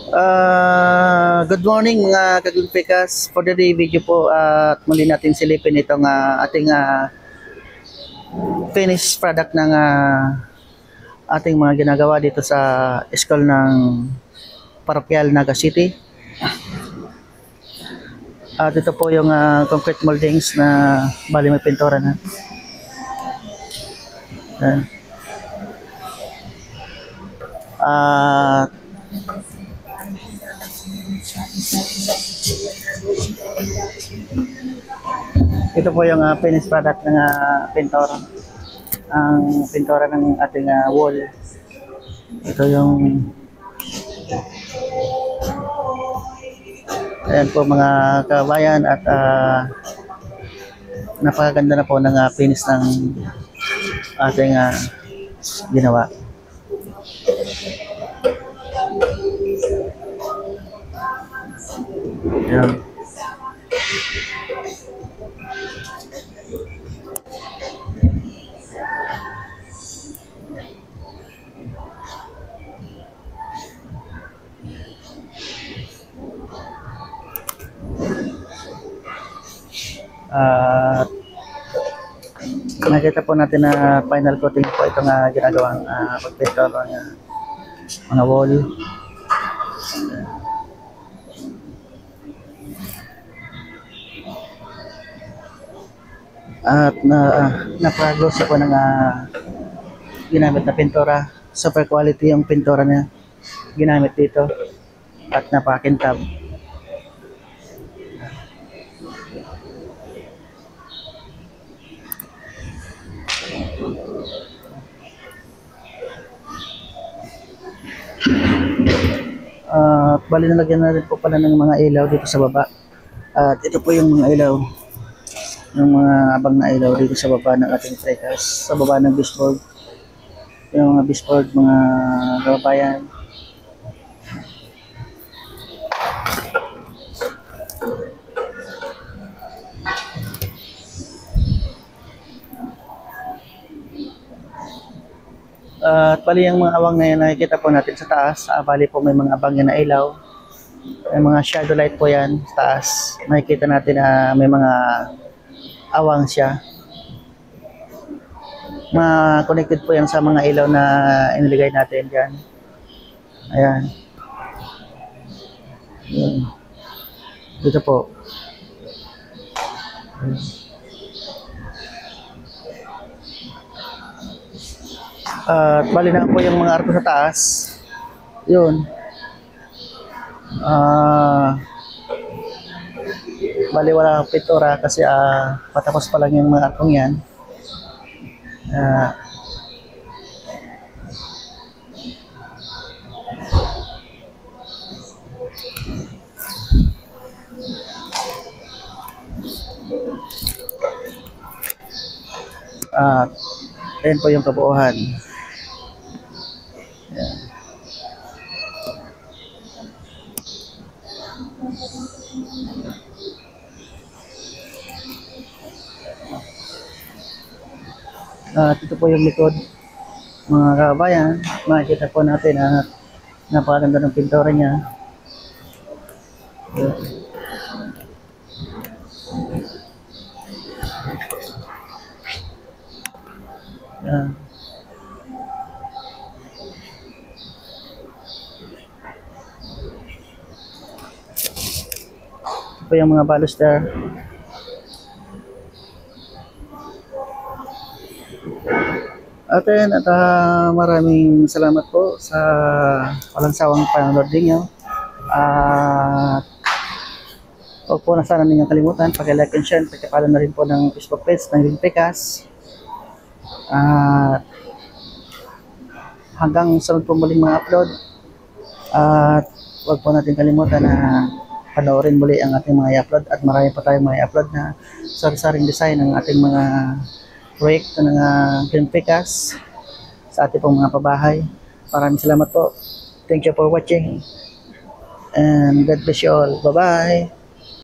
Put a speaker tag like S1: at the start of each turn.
S1: Good morning mga kagulpikas. For the day video po at muli natin silipin itong ating finished product ng ating mga ginagawa dito sa school ng Parokyal Naga City. At ito po yung concrete moldings na bali may pintura na. Ito po yung finished product ng pintura. Ang pintura ng ating wall. Ito yung ayan po mga kabayan at napakaganda na po ng finish ng ating ginawa. Ayan. Nakita po natin na final coating po itong ginagawang pagpintor ng mga wall. At napagloss po ng ginamit na pintura. Super quality yung pintura niya ginamit dito at napakintab. Bali nalagyan na rin po pala ng mga ilaw dito sa baba. At ito po yung mga ilaw, yung mga abang na ilaw dito sa baba ng ating precast, sa baba ng baseboard. Yung mga baseboard, mga kababayan. At bali yung mga awang na yan nakikita po natin sa taas. Bali po may mga abang yan na ilaw. May mga shadow light po yan sa taas. Makikita natin na may mga awang siya. Connected po yan sa mga ilaw na iniligay natin dyan. Ayan. Ayan. Dito po. Ayan. Bali na po yung mga arko sa taas. Yun. Bali wala pintura kasi patapos pa lang yung mga arkong yan. Ayan po yung kabuuhan. Ayan. At ito po yung likod, mga kabayan. Makikita po natin na napakaganda ng pintura niya. Ayan. Ayan. Ito po yung mga baluster. At maraming salamat po sa walang sawang panonood ninyo. Huwag po na sana ninyong kalimutan pag-like and share, pagkapala na rin po ng Facebook page ng Limpekas. Hanggang sunod po muling mga upload. At huwag po natin kalimutan na panoorin muli ang ating mga i-upload at marami pa tayong mga i-upload na sari-saring design ng ating mga proyekto ng Limpekas sa ating pong mga pabahay. Maraming salamat po. Thank you for watching and God bless you all. Bye-bye.